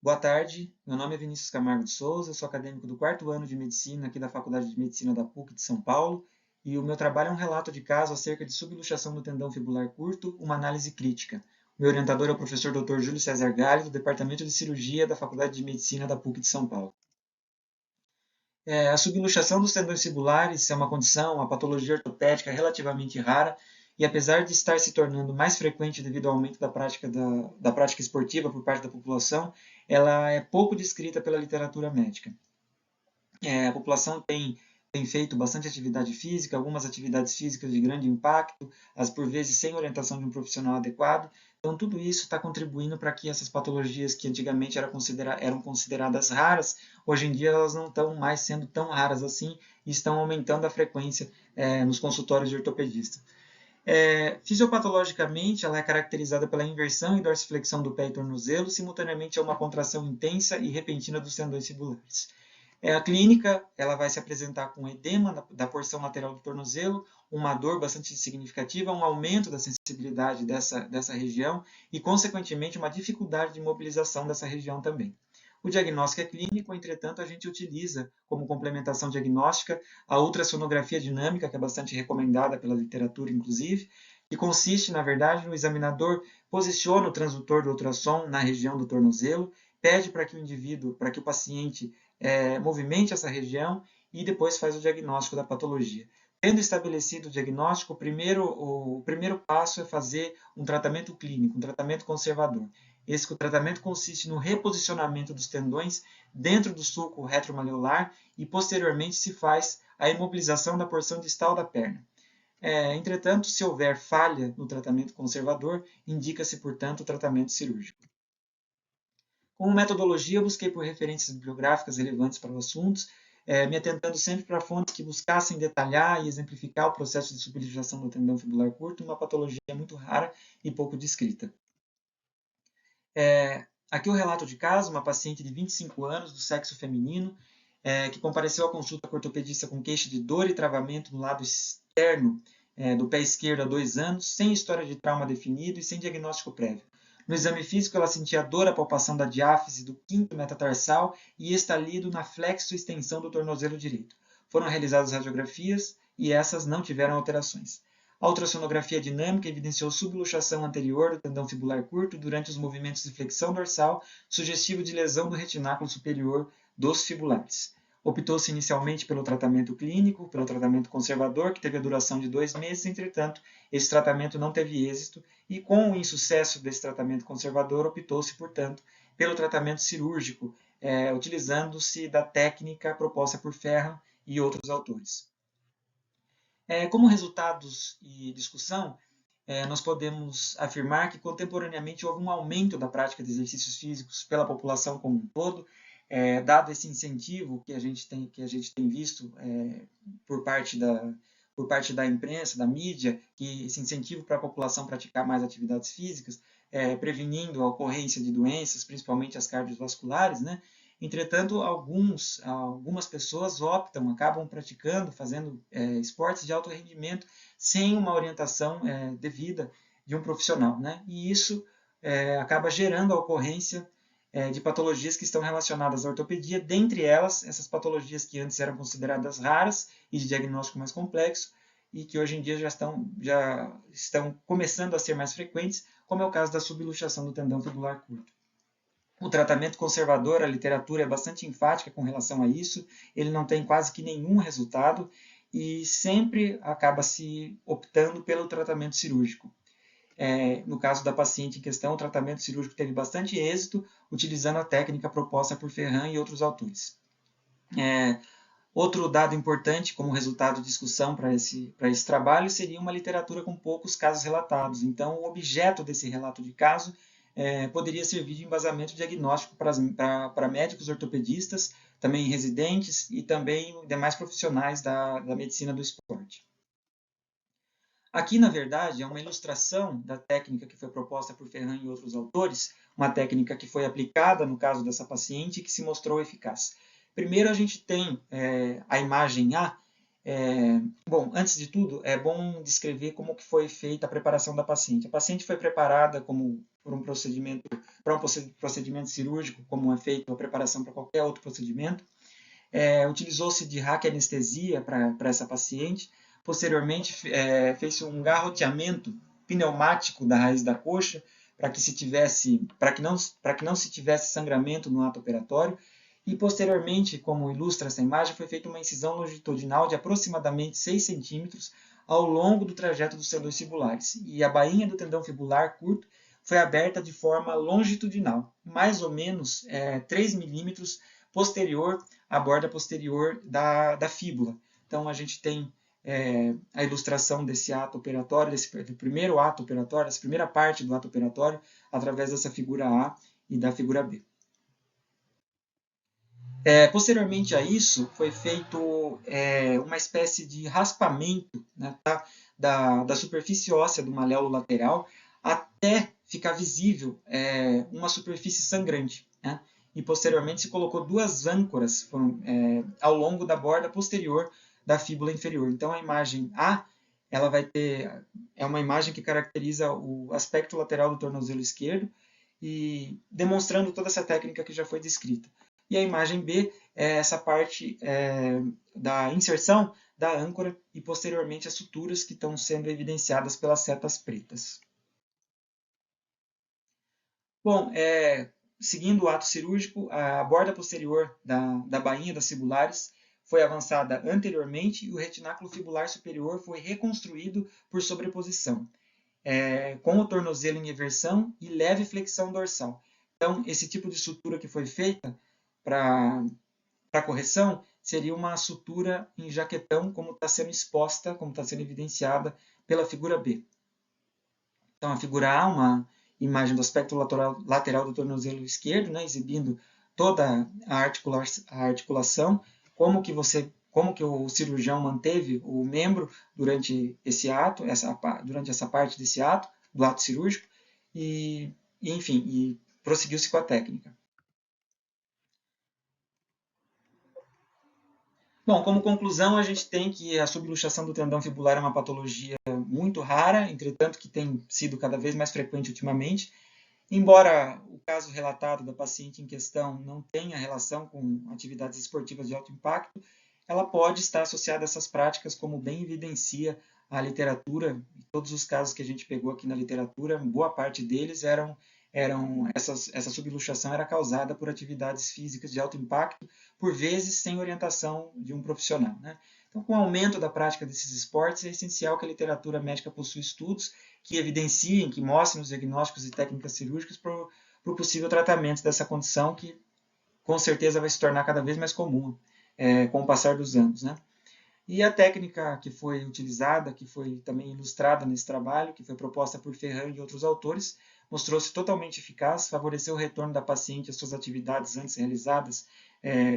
Boa tarde, meu nome é Vinícius Camargo de Souza, eu sou acadêmico do 4º ano de Medicina aqui da Faculdade de Medicina da PUC de São Paulo e o meu trabalho é um relato de caso acerca de subluxação do tendão fibular curto, uma análise crítica. O meu orientador é o professor Dr. Júlio César Galli, do Departamento de Cirurgia da Faculdade de Medicina da PUC de São Paulo. A subluxação dos tendões fibulares é uma condição, uma patologia ortopédica relativamente rara e apesar de estar se tornando mais frequente devido ao aumento da prática esportiva por parte da população, ela é pouco descrita pela literatura médica. A população tem feito bastante atividade física, algumas atividades físicas de grande impacto, as por vezes sem orientação de um profissional adequado. Então, tudo isso está contribuindo para que essas patologias que antigamente eram consideradas raras, hoje em dia elas não estão mais sendo tão raras assim e estão aumentando a frequência nos consultórios de ortopedista. Fisiopatologicamente, ela é caracterizada pela inversão e dorsiflexão do pé e tornozelo, simultaneamente a uma contração intensa e repentina dos tendões fibulares. A clínica ela vai se apresentar com edema da porção lateral do tornozelo, uma dor bastante significativa, um aumento da sensibilidade dessa região e, consequentemente, uma dificuldade de mobilização dessa região também. O diagnóstico é clínico, entretanto, a gente utiliza como complementação diagnóstica a ultrassonografia dinâmica, que é bastante recomendada pela literatura, inclusive, que consiste, na verdade, no examinador posiciona o transdutor do ultrassom na região do tornozelo, pede para que o paciente movimente essa região e depois faz o diagnóstico da patologia. Tendo estabelecido o diagnóstico, o primeiro passo é fazer um tratamento clínico, um tratamento conservador. Esse tratamento consiste no reposicionamento dos tendões dentro do sulco retromaleolar e posteriormente se faz a imobilização da porção distal da perna. Entretanto, se houver falha no tratamento conservador, indica-se, portanto, o tratamento cirúrgico. Como metodologia, eu busquei por referências bibliográficas relevantes para o assunto, me atentando sempre para fontes que buscassem detalhar e exemplificar o processo de subluxação do tendão fibular curto, uma patologia muito rara e pouco descrita. Aqui o relato de caso, uma paciente de 25 anos, do sexo feminino, que compareceu à consulta com o ortopedista com queixa de dor e travamento no lado externo do pé esquerdo há 2 anos, sem história de trauma definido e sem diagnóstico prévio. No exame físico, ela sentia dor à palpação da diáfise do 5º metatarsal e estalido na flexo-extensão do tornozelo direito. Foram realizadas radiografias e essas não tiveram alterações. A ultrassonografia dinâmica evidenciou subluxação anterior do tendão fibular curto durante os movimentos de flexão dorsal, sugestivo de lesão do retináculo superior dos fibulares. Optou-se inicialmente pelo tratamento clínico, pelo tratamento conservador, que teve a duração de 2 meses, entretanto, esse tratamento não teve êxito, e com o insucesso desse tratamento conservador, optou-se, portanto, pelo tratamento cirúrgico, utilizando-se da técnica proposta por Ferran e outros autores. Como resultados e discussão, nós podemos afirmar que contemporaneamente houve um aumento da prática de exercícios físicos pela população como um todo, dado esse incentivo que a gente tem visto por parte da imprensa, da mídia, que esse incentivo para a população praticar mais atividades físicas, prevenindo a ocorrência de doenças, principalmente as cardiovasculares, né? Entretanto, algumas pessoas acabam praticando, fazendo esportes de alto rendimento sem uma orientação devida de um profissional, né? E isso acaba gerando a ocorrência de patologias que estão relacionadas à ortopedia, dentre elas, essas patologias que antes eram consideradas raras e de diagnóstico mais complexo, e que hoje em dia já estão começando a ser mais frequentes, como é o caso da subluxação do tendão fibular curto. O tratamento conservador, a literatura é bastante enfática com relação a isso, ele não tem quase que nenhum resultado e sempre acaba se optando pelo tratamento cirúrgico. No caso da paciente em questão, o tratamento cirúrgico teve bastante êxito, utilizando a técnica proposta por Ferran e outros autores. Outro dado importante como resultado de discussão para esse trabalho seria uma literatura com poucos casos relatados. Então, o objeto desse relato de caso poderia servir de embasamento diagnóstico para médicos ortopedistas, também residentes e também demais profissionais da medicina do esporte. Aqui, na verdade, é uma ilustração da técnica que foi proposta por Ferran e outros autores, uma técnica que foi aplicada no caso dessa paciente e que se mostrou eficaz. Primeiro, a gente tem a imagem A. Bom, antes de tudo, é bom descrever como que foi feita a preparação da paciente. A paciente foi preparada, como para um procedimento cirúrgico, como é feito a preparação para qualquer outro procedimento. Utilizou-se de raquianestesia para essa paciente. Posteriormente, fez um garroteamento pneumático da raiz da coxa para que não se tivesse sangramento no ato operatório. E posteriormente, como ilustra essa imagem, foi feita uma incisão longitudinal de aproximadamente 6 centímetros ao longo do trajeto dos tendões fibulares. E a bainha do tendão fibular curto foi aberta de forma longitudinal, mais ou menos 3 milímetros posterior à borda posterior da fíbula. Então, a gente tem a ilustração desse ato operatório, do primeiro ato operatório, dessa primeira parte do ato operatório, através dessa figura A e da figura B. Posteriormente a isso, foi feito uma espécie de raspamento, né, da superfície óssea do maléolo lateral até ficar visível uma superfície sangrante. Né? E posteriormente se colocou 2 âncoras ao longo da borda posterior da fíbula inferior. Então a imagem A ela é uma imagem que caracteriza o aspecto lateral do tornozelo esquerdo e demonstrando toda essa técnica que já foi descrita. E a imagem B é essa parte da inserção da âncora e posteriormente as suturas que estão sendo evidenciadas pelas setas pretas. Bom, seguindo o ato cirúrgico, a borda posterior da bainha das fibulares foi avançada anteriormente e o retináculo fibular superior foi reconstruído por sobreposição, com o tornozelo em eversão e leve flexão dorsal. Então, esse tipo de sutura que foi feita para correção seria uma sutura em jaquetão, como está sendo exposta, como está sendo evidenciada pela figura B. Então, a figura A, uma imagem do aspecto lateral do tornozelo esquerdo, né, exibindo toda a articulação, como que o cirurgião manteve o membro durante esse ato, durante essa parte desse ato, do ato cirúrgico, enfim, e prosseguiu-se com a técnica. Bom, como conclusão, a gente tem que a subluxação do tendão fibular é uma patologia muito rara, entretanto que tem sido cada vez mais frequente ultimamente. Embora o caso relatado da paciente em questão não tenha relação com atividades esportivas de alto impacto, ela pode estar associada a essas práticas, como bem evidencia a literatura. Todos os casos que a gente pegou aqui na literatura, boa parte deles essa subluxação era causada por atividades físicas de alto impacto, por vezes sem orientação de um profissional. Né? Então, com o aumento da prática desses esportes, é essencial que a literatura médica possua estudos que evidenciem, que mostrem os diagnósticos e técnicas cirúrgicas para o possível tratamento dessa condição, que com certeza vai se tornar cada vez mais comum com o passar dos anos. Né? E a técnica que foi utilizada, que foi também ilustrada nesse trabalho, que foi proposta por Ferran e outros autores, mostrou-se totalmente eficaz, favoreceu o retorno da paciente às suas atividades antes realizadas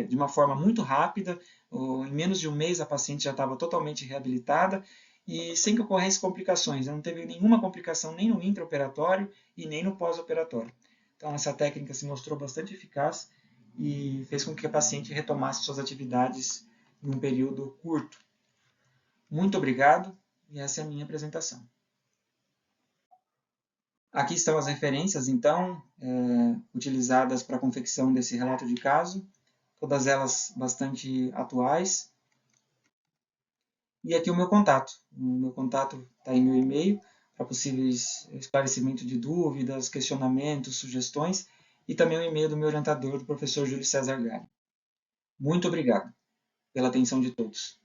de uma forma muito rápida. Em menos de um mês a paciente já estava totalmente reabilitada e sem que ocorressem complicações. Não teve nenhuma complicação nem no intraoperatório e nem no pós-operatório. Então essa técnica se mostrou bastante eficaz e fez com que a paciente retomasse suas atividades em um período curto. Muito obrigado e essa é a minha apresentação. Aqui estão as referências, então, utilizadas para a confecção desse relato de caso, todas elas bastante atuais. E aqui o meu contato. O meu contato está em meu e-mail, para possíveis esclarecimentos de dúvidas, questionamentos, sugestões, e também o e-mail do meu orientador, do professor Júlio César Gari. Muito obrigado pela atenção de todos.